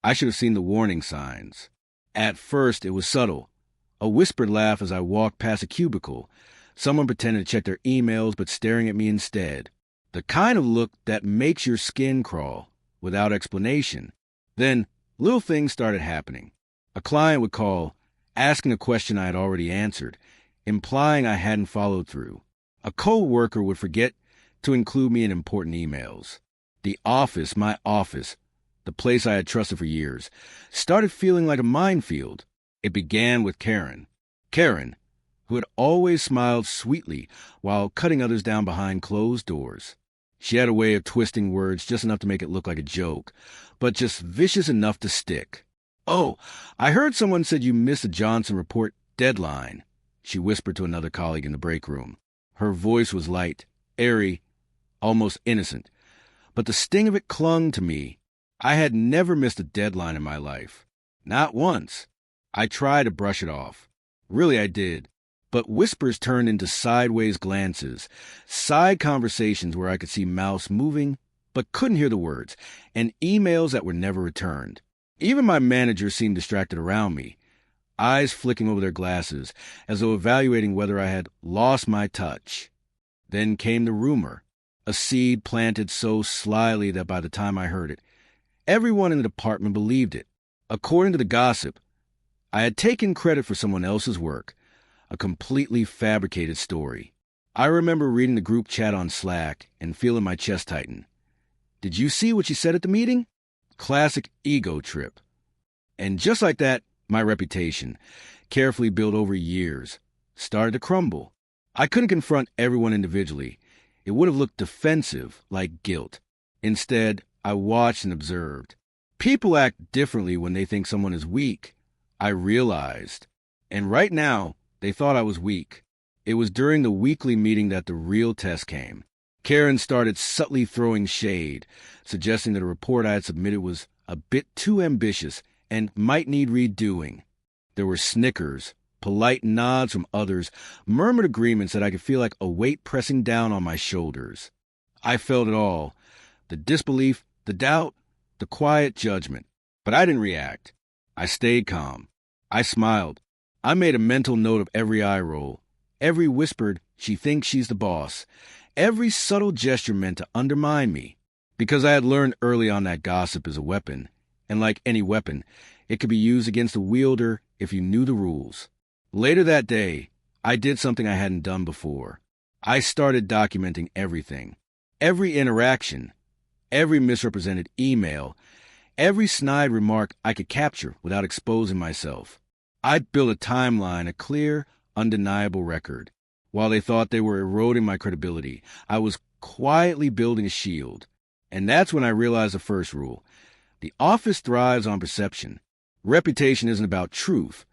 I should have seen the warning signs. At first, it was subtle. A whispered laugh as I walked past a cubicle. Someone pretending to check their emails but staring at me instead. The kind of look that makes your skin crawl, without explanation. Then, little things started happening. A client would call, asking a question I had already answered, implying I hadn't followed through. A coworker would forget to include me in important emails. The office, my office, the place I had trusted for years, started feeling like a minefield. It began with Karen. Karen, who had always smiled sweetly while cutting others down behind closed doors. She had a way of twisting words just enough to make it look like a joke, but just vicious enough to stick. "Oh, I heard someone said you missed the Johnson report deadline," she whispered to another colleague in the break room. Her voice was light, airy, almost innocent, but the sting of it clung to me. I had never missed a deadline in my life. Not once. I tried to brush it off. Really, I did. But whispers turned into sideways glances, side conversations where I could see mouths moving but couldn't hear the words, and emails that were never returned. Even my manager seemed distracted around me, eyes flicking over their glasses, as though evaluating whether I had lost my touch. Then came the rumor, a seed planted so slyly that by the time I heard it, everyone in the department believed it. According to the gossip, I had taken credit for someone else's work, a completely fabricated story. I remember reading the group chat on Slack and feeling my chest tighten. "Did you see what she said at the meeting?" Classic ego trip. And just like that, my reputation, carefully built over years, started to crumble. I couldn't confront everyone individually. It would have looked defensive, like guilt. Instead, I watched and observed. People act differently when they think someone is weak, I realized. And right now, they thought I was weak. It was during the weekly meeting that the real test came. Karen started subtly throwing shade, suggesting that a report I had submitted was a bit too ambitious and might need redoing. There were snickers, polite nods from others, murmured agreements that I could feel like a weight pressing down on my shoulders. I felt it all, the disbelief, the doubt, the quiet judgment. But I didn't react. I stayed calm. I smiled. I made a mental note of every eye roll, every whispered, "She thinks she's the boss," every subtle gesture meant to undermine me. Because I had learned early on that gossip is a weapon, and like any weapon, it could be used against the wielder if you knew the rules. Later that day, I did something I hadn't done before. I started documenting everything. Every interaction, every misrepresented email, every snide remark I could capture without exposing myself. I'd built a timeline, a clear, undeniable record. While they thought they were eroding my credibility, I was quietly building a shield. And that's when I realized the first rule. The office thrives on perception. Reputation isn't about truth.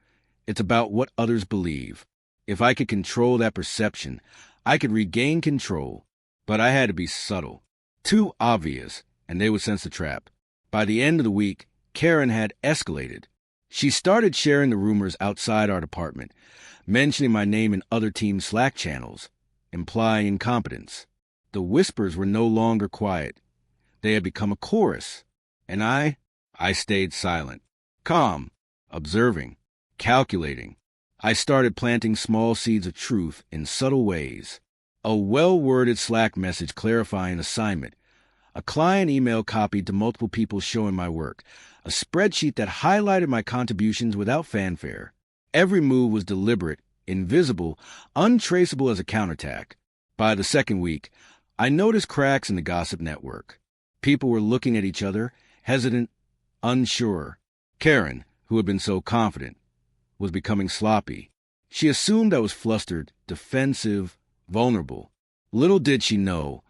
It's about what others believe. If I could control that perception, I could regain control. But I had to be subtle. Too obvious, and they would sense the trap. By the end of the week, Karen had escalated. She started sharing the rumors outside our department, mentioning my name in other teams' Slack channels, implying incompetence. The whispers were no longer quiet. They had become a chorus. And I stayed silent, calm, observing, calculating. I started planting small seeds of truth in subtle ways. A well-worded Slack message clarifying assignment, a client email copied to multiple people showing my work, a spreadsheet that highlighted my contributions without fanfare. Every move was deliberate, invisible, untraceable as a counterattack. By the second week, I noticed cracks in the gossip network. People were looking at each other, hesitant, unsure. Karen, who had been so confident, was becoming sloppy. She assumed I was flustered, defensive, vulnerable. Little did she know,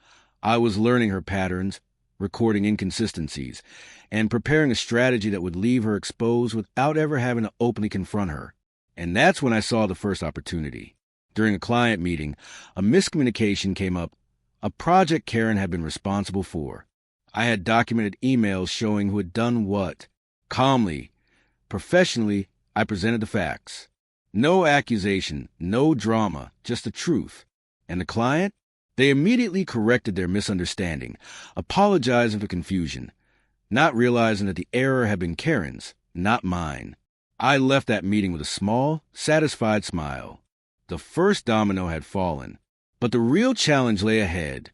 I was learning her patterns, recording inconsistencies, and preparing a strategy that would leave her exposed without ever having to openly confront her. And that's when I saw the first opportunity. During a client meeting, a miscommunication came up, a project Karen had been responsible for. I had documented emails showing who had done what. Calmly, professionally, I presented the facts. No accusation, no drama, just the truth. And the client? They immediately corrected their misunderstanding, apologizing for confusion. not realizing that the error had been Karen's, not mine. I left that meeting with a small, satisfied smile. The first domino had fallen, but the real challenge lay ahead,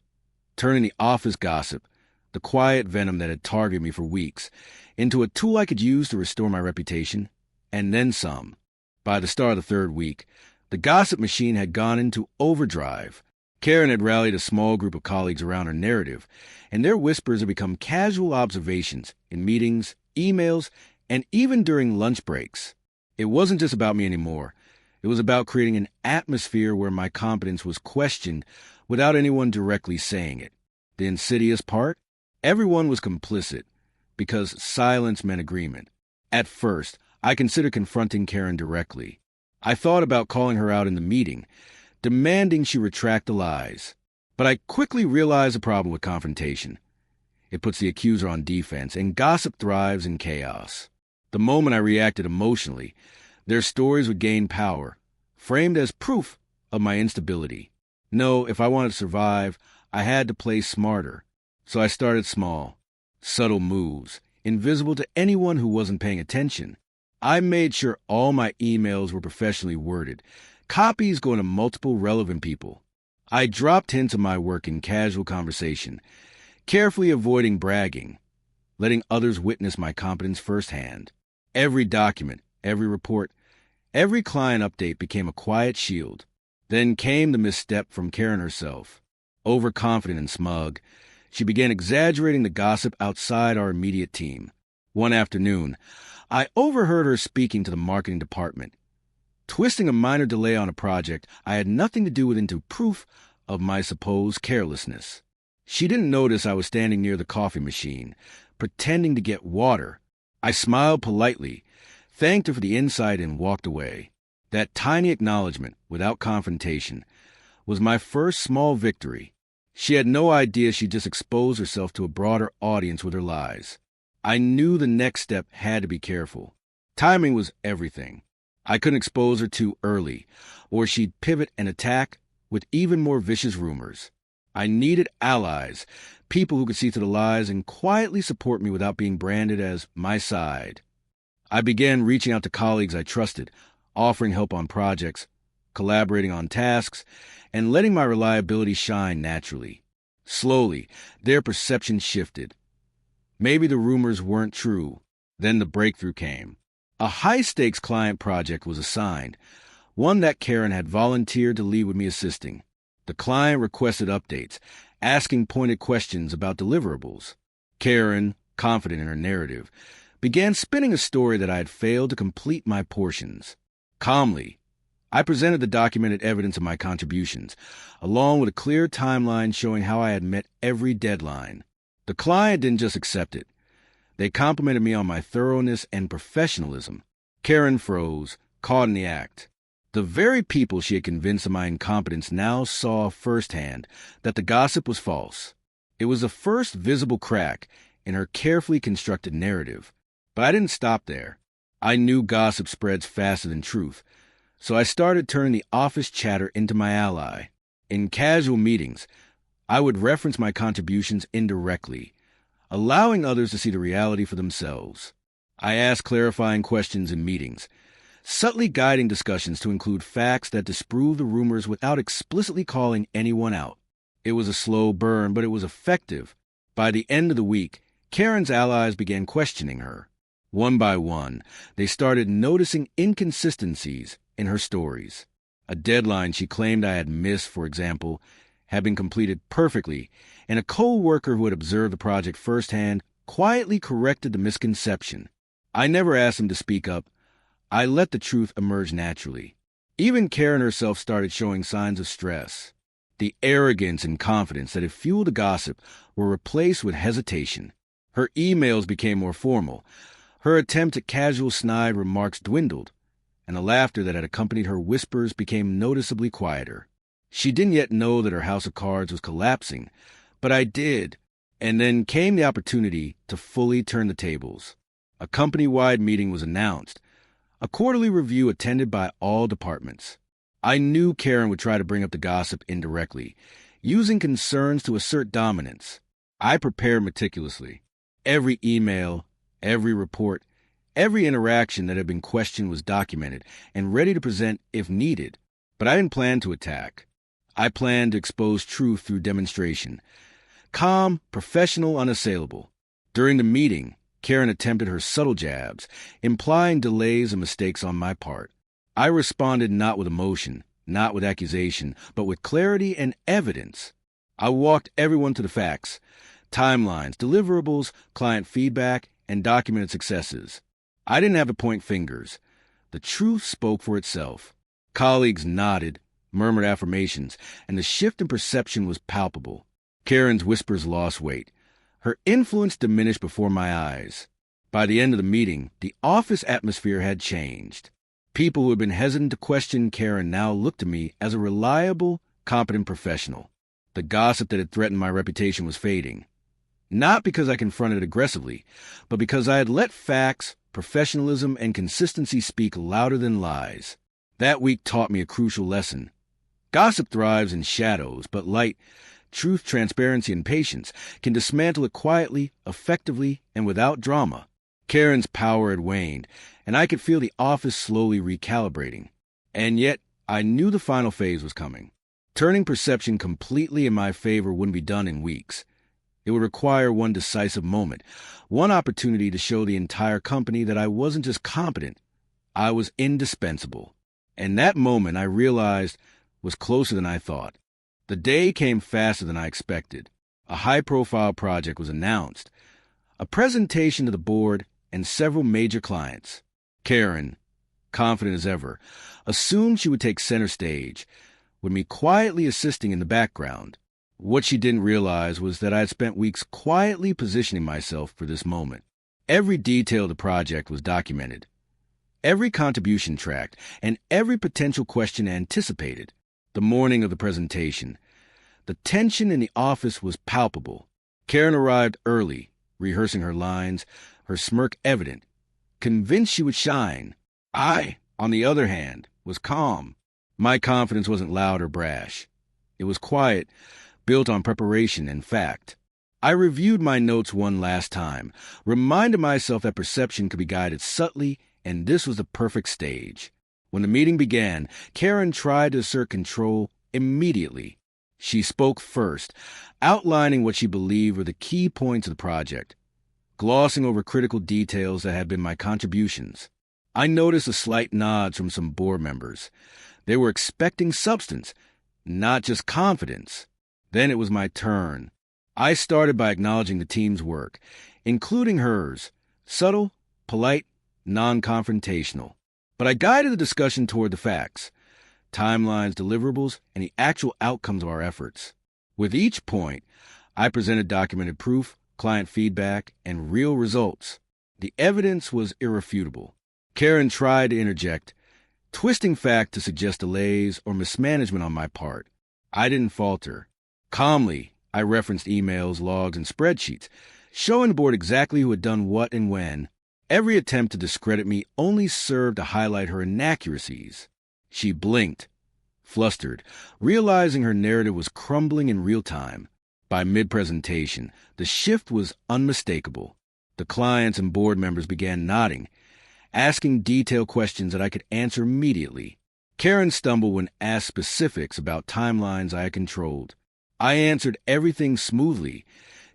turning the office gossip, the quiet venom that had targeted me for weeks, into a tool I could use to restore my reputation, and then some. By the start of the third week, the gossip machine had gone into overdrive. Karen had rallied a small group of colleagues around her narrative, and their whispers had become casual observations in meetings, emails, and even during lunch breaks. It wasn't just about me anymore. It was about creating an atmosphere where my competence was questioned without anyone directly saying it. The insidious part? Everyone was complicit, because silence meant agreement. At first, I considered confronting Karen directly. I thought about calling her out in the meeting, demanding she retract the lies. But I quickly realized the problem with confrontation. It puts the accuser on defense, and gossip thrives in chaos. The moment I reacted emotionally, their stories would gain power, framed as proof of my instability. No, if I wanted to survive, I had to play smarter. So I started small, subtle moves, invisible to anyone who wasn't paying attention. I made sure all my emails were professionally worded, copies going to multiple relevant people. I dropped hints of my work in casual conversation, carefully avoiding bragging, letting others witness my competence firsthand. Every document, every report, every client update became a quiet shield. Then came the misstep from Karen herself. Overconfident and smug, she began exaggerating the gossip outside our immediate team. One afternoon, I overheard her speaking to the marketing department, twisting a minor delay on a project I had nothing to do with into proof of my supposed carelessness. She didn't notice I was standing near the coffee machine, pretending to get water. I smiled politely, thanked her for the insight, and walked away. That tiny acknowledgement, without confrontation, was my first small victory. She had no idea she just exposed herself to a broader audience with her lies. I knew the next step had to be careful. Timing was everything. I couldn't expose her too early, or she'd pivot and attack with even more vicious rumors. I needed allies, people who could see through the lies and quietly support me without being branded as my side. I began reaching out to colleagues I trusted, offering help on projects, collaborating on tasks, and letting my reliability shine naturally. Slowly, their perception shifted. Maybe the rumors weren't true. Then the breakthrough came. A high-stakes client project was assigned, one that Karen had volunteered to lead with me assisting. The client requested updates, asking pointed questions about deliverables. Karen, confident in her narrative, began spinning a story that I had failed to complete my portions. Calmly, I presented the documented evidence of my contributions, along with a clear timeline showing how I had met every deadline. The client didn't just accept it. They complimented me on my thoroughness and professionalism. Karen froze, caught in the act. The very people she had convinced of my incompetence now saw firsthand that the gossip was false. It was the first visible crack in her carefully constructed narrative. But I didn't stop there. I knew gossip spreads faster than truth, so I started turning the office chatter into my ally. In casual meetings, I would reference my contributions indirectly, allowing others to see the reality for themselves. I asked clarifying questions in meetings, subtly guiding discussions to include facts that disprove the rumors without explicitly calling anyone out. It was a slow burn, but it was effective. By the end of the week, Karen's allies began questioning her. One by one, they started noticing inconsistencies in her stories. A deadline she claimed I had missed, for example, had been completed perfectly, and a coworker who had observed the project firsthand quietly corrected the misconception. I never asked him to speak up. I let the truth emerge naturally. Even Karen herself started showing signs of stress. The arrogance and confidence that had fueled the gossip were replaced with hesitation. Her emails became more formal. Her attempt at casual snide remarks dwindled, and the laughter that had accompanied her whispers became noticeably quieter. She didn't yet know that her house of cards was collapsing, but I did. And then came the opportunity to fully turn the tables. A company-wide meeting was announced, a quarterly review attended by all departments. I knew Karen would try to bring up the gossip indirectly, using concerns to assert dominance. I prepared meticulously. Every email, every report, every interaction that had been questioned was documented and ready to present if needed. But I didn't plan to attack. I planned to expose truth through demonstration. Calm, professional, unassailable. During the meeting, Karen attempted her subtle jabs, implying delays and mistakes on my part. I responded not with emotion, not with accusation, but with clarity and evidence. I walked everyone to the facts, timelines, deliverables, client feedback, and documented successes. I didn't have to point fingers. The truth spoke for itself. Colleagues nodded, murmured affirmations, and the shift in perception was palpable. Karen's whispers lost weight. Her influence diminished before my eyes. By the end of the meeting, the office atmosphere had changed. People who had been hesitant to question Karen now looked to me as a reliable, competent professional. The gossip that had threatened my reputation was fading. Not because I confronted aggressively, but because I had let facts, professionalism, and consistency speak louder than lies. That week taught me a crucial lesson. Gossip thrives in shadows, but light, truth, transparency, and patience can dismantle it quietly, effectively, and without drama. Karen's power had waned, and I could feel the office slowly recalibrating. And yet, I knew the final phase was coming. Turning perception completely in my favor wouldn't be done in weeks. It would require one decisive moment, one opportunity to show the entire company that I wasn't just competent, I was indispensable. And that moment, I realized, was closer than I thought. The day came faster than I expected. A high-profile project was announced, a presentation to the board, and several major clients. Karen, confident as ever, assumed she would take center stage, with me quietly assisting in the background. What she didn't realize was that I had spent weeks quietly positioning myself for this moment. Every detail of the project was documented, every contribution tracked, and every potential question anticipated. The morning of the presentation, the tension in the office was palpable. Karen arrived early, rehearsing her lines, her smirk evident, convinced she would shine. I, on the other hand, was calm. My confidence wasn't loud or brash. It was quiet, built on preparation and fact. I reviewed my notes one last time, reminded myself that perception could be guided subtly, and this was the perfect stage. When the meeting began, Karen tried to assert control immediately. She spoke first, outlining what she believed were the key points of the project, glossing over critical details that had been my contributions. I noticed a slight nods from some board members. They were expecting substance, not just confidence. Then it was my turn. I started by acknowledging the team's work, including hers, subtle, polite, non-confrontational. But I guided the discussion toward the facts, timelines, deliverables, and the actual outcomes of our efforts. With each point, I presented documented proof, client feedback, and real results. The evidence was irrefutable. Karen tried to interject, twisting fact to suggest delays or mismanagement on my part. I didn't falter. Calmly, I referenced emails, logs, and spreadsheets, showing the board exactly who had done what and when. Every attempt to discredit me only served to highlight her inaccuracies. She blinked, flustered, realizing her narrative was crumbling in real time. By mid-presentation, the shift was unmistakable. The clients and board members began nodding, asking detailed questions that I could answer immediately. Karen stumbled when asked specifics about timelines I had controlled. I answered everything smoothly,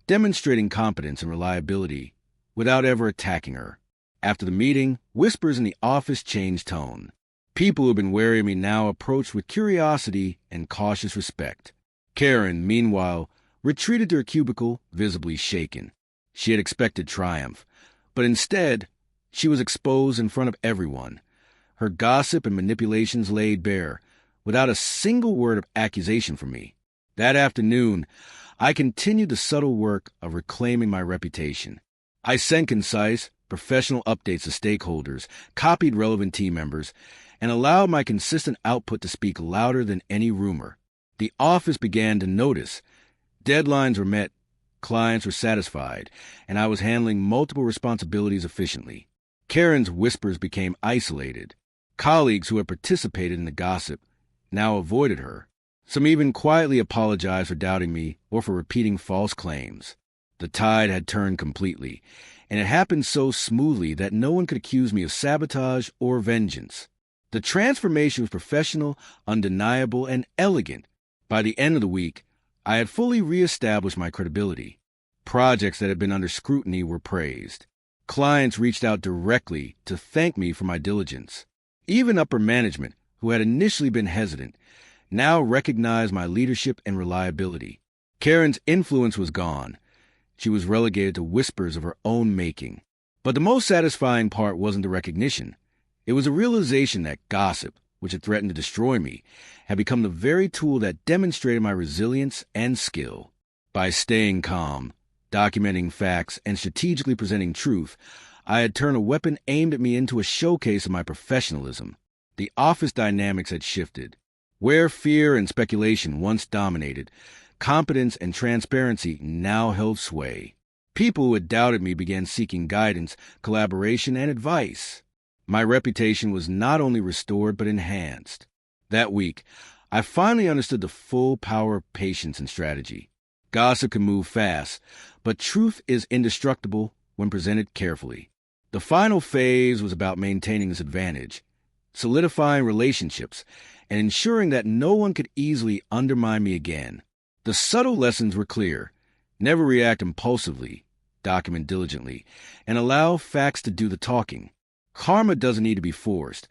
demonstrating competence and reliability, without ever attacking her. After the meeting, whispers in the office changed tone. People who had been wary of me now approached with curiosity and cautious respect. Karen, meanwhile, retreated to her cubicle, visibly shaken. She had expected triumph, but instead, she was exposed in front of everyone. Her gossip and manipulations laid bare, without a single word of accusation from me. That afternoon, I continued the subtle work of reclaiming my reputation. I sent concise, professional updates to stakeholders, copied relevant team members, and allowed my consistent output to speak louder than any rumor. The office began to notice. Deadlines were met, clients were satisfied, and I was handling multiple responsibilities efficiently. Karen's whispers became isolated. Colleagues who had participated in the gossip now avoided her. Some even quietly apologized for doubting me or for repeating false claims. The tide had turned completely, and it happened so smoothly that no one could accuse me of sabotage or vengeance. The transformation was professional, undeniable, and elegant. By the end of the week, I had fully reestablished my credibility. Projects that had been under scrutiny were praised. Clients reached out directly to thank me for my diligence. Even upper management, who had initially been hesitant, now recognized my leadership and reliability. Karen's influence was gone. She was relegated to whispers of her own making. But the most satisfying part wasn't the recognition. It was a realization that gossip, which had threatened to destroy me, had become the very tool that demonstrated my resilience and skill. By staying calm, documenting facts, and strategically presenting truth, I had turned a weapon aimed at me into a showcase of my professionalism. The office dynamics had shifted. Where fear and speculation once dominated, competence and transparency now held sway. People who had doubted me began seeking guidance, collaboration, and advice. My reputation was not only restored but enhanced. That week, I finally understood the full power of patience and strategy. Gossip can move fast, but truth is indestructible when presented carefully. The final phase was about maintaining this advantage, solidifying relationships, and ensuring that no one could easily undermine me again. The subtle lessons were clear. Never react impulsively, document diligently, and allow facts to do the talking. Karma doesn't need to be forced.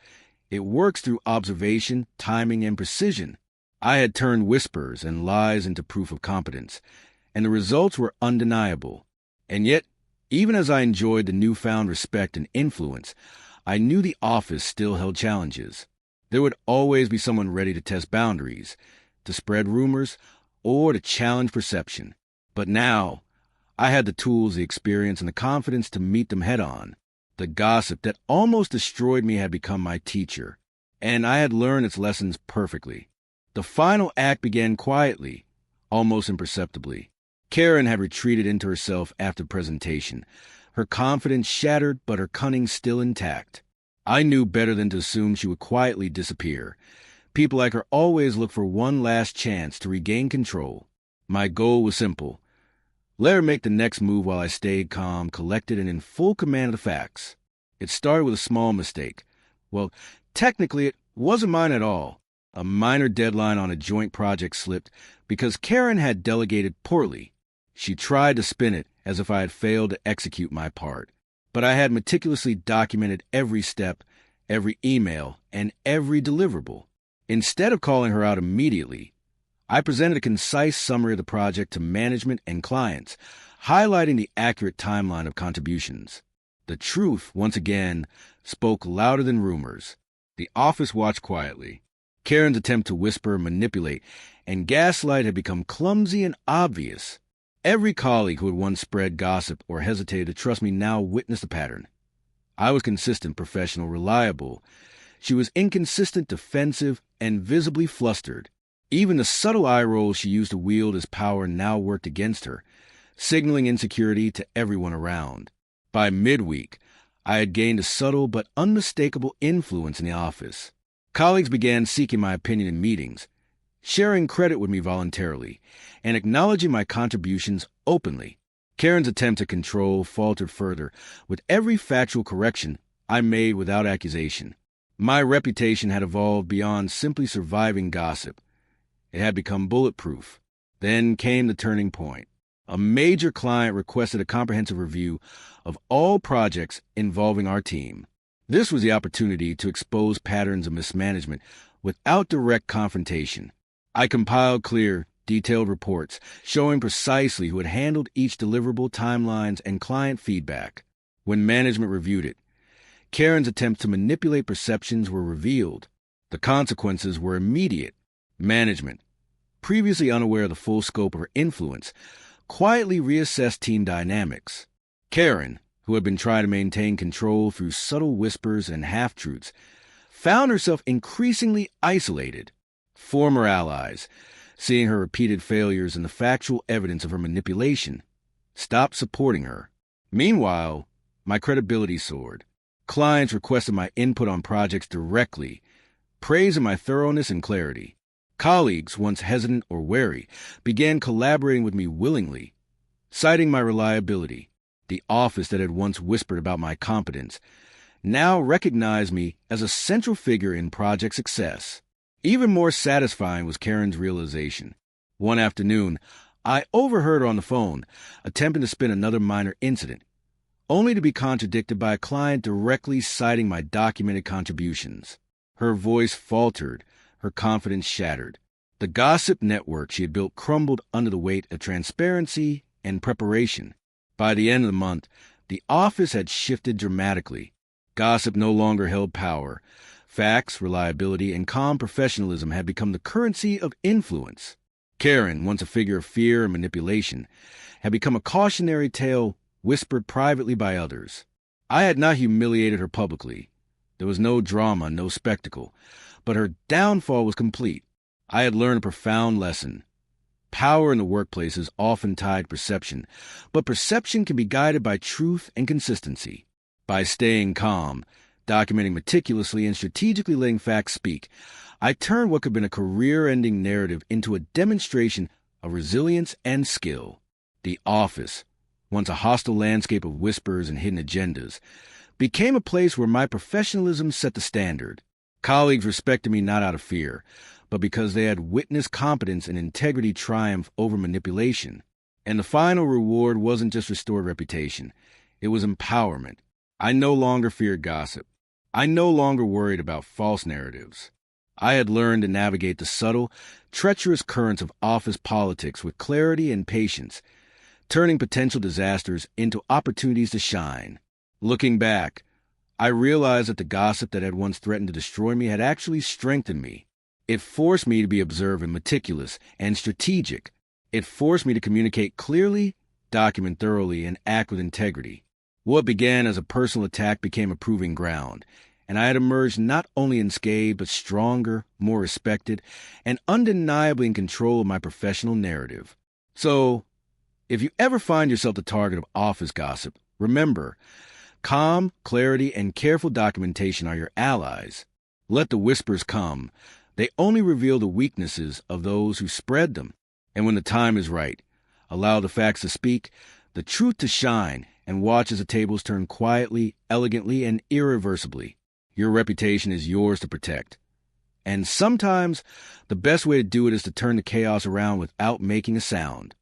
It works through observation, timing, and precision. I had turned whispers and lies into proof of competence, and the results were undeniable. And yet, even as I enjoyed the newfound respect and influence, I knew the office still held challenges. There would always be someone ready to test boundaries, to spread rumors, or to challenge perception. But now, I had the tools, the experience, and the confidence to meet them head-on. The gossip that almost destroyed me had become my teacher, and I had learned its lessons perfectly. The final act began quietly, almost imperceptibly. Karen had retreated into herself after the presentation, her confidence shattered but her cunning still intact. I knew better than to assume she would quietly disappear. People like her always look for one last chance to regain control. My goal was simple. Let her make the next move while I stayed calm, collected, and in full command of the facts. It started with a small mistake. Well, technically, it wasn't mine at all. A minor deadline on a joint project slipped because Karen had delegated poorly. She tried to spin it as if I had failed to execute my part. But I had meticulously documented every step, every email, and every deliverable. Instead of calling her out immediately, I presented a concise summary of the project to management and clients, highlighting the accurate timeline of contributions. The truth, once again, spoke louder than rumors. The office watched quietly. Karen's attempt to whisper, manipulate, and gaslight had become clumsy and obvious. Every colleague who had once spread gossip or hesitated to trust me now witnessed the pattern. I was consistent, professional, reliable. She was inconsistent, defensive, and visibly flustered. Even the subtle eye roll she used to wield as power now worked against her, signaling insecurity to everyone around. By midweek, I had gained a subtle but unmistakable influence in the office. Colleagues began seeking my opinion in meetings, sharing credit with me voluntarily, and acknowledging my contributions openly. Karen's attempt to control faltered further. With every factual correction, I made without accusation. My reputation had evolved beyond simply surviving gossip. It had become bulletproof. Then came the turning point. A major client requested a comprehensive review of all projects involving our team. This was the opportunity to expose patterns of mismanagement without direct confrontation. I compiled clear, detailed reports showing precisely who had handled each deliverable, timelines, and client feedback. When management reviewed it, Karen's attempts to manipulate perceptions were revealed. The consequences were immediate. Management, previously unaware of the full scope of her influence, quietly reassessed team dynamics. Karen, who had been trying to maintain control through subtle whispers and half-truths, found herself increasingly isolated. Former allies, seeing her repeated failures and the factual evidence of her manipulation, stopped supporting her. Meanwhile, my credibility soared. Clients requested my input on projects directly, praising my thoroughness and clarity. Colleagues, once hesitant or wary, began collaborating with me willingly. citing my reliability. The office that had once whispered about my competence now recognized me as a central figure in project success. Even more satisfying was Karen's realization. One afternoon, I overheard her on the phone, attempting to spin another minor incident, only to be contradicted by a client directly citing my documented contributions. Her voice faltered, her confidence shattered. The gossip network she had built crumbled under the weight of transparency and preparation. By the end of the month, the office had shifted dramatically. Gossip no longer held power. Facts, reliability, and calm professionalism had become the currency of influence. Karen, once a figure of fear and manipulation, had become a cautionary tale whispered privately by others. I had not humiliated her publicly. There was no drama, no spectacle, but her downfall was complete. I had learned a profound lesson. Power in the workplace is often tied to perception, but perception can be guided by truth and consistency. By staying calm, documenting meticulously, and strategically letting facts speak, I turned what could have been a career-ending narrative into a demonstration of resilience and skill. The office, once a hostile landscape of whispers and hidden agendas, became a place where my professionalism set the standard. Colleagues respected me not out of fear, but because they had witnessed competence and integrity triumph over manipulation. And the final reward wasn't just restored reputation. It was empowerment. I no longer feared gossip. I no longer worried about false narratives. I had learned to navigate the subtle, treacherous currents of office politics with clarity and patience, turning potential disasters into opportunities to shine. Looking back, I realized that the gossip that had once threatened to destroy me had actually strengthened me. It forced me to be observant, meticulous, and strategic. It forced me to communicate clearly, document thoroughly, and act with integrity. What began as a personal attack became a proving ground, and I had emerged not only unscathed, but stronger, more respected, and undeniably in control of my professional narrative. So, if you ever find yourself the target of office gossip, remember, calm, clarity, and careful documentation are your allies. Let the whispers come. They only reveal the weaknesses of those who spread them. And when the time is right, allow the facts to speak, the truth to shine, and watch as the tables turn quietly, elegantly, and irreversibly. Your reputation is yours to protect. And sometimes, the best way to do it is to turn the chaos around without making a sound.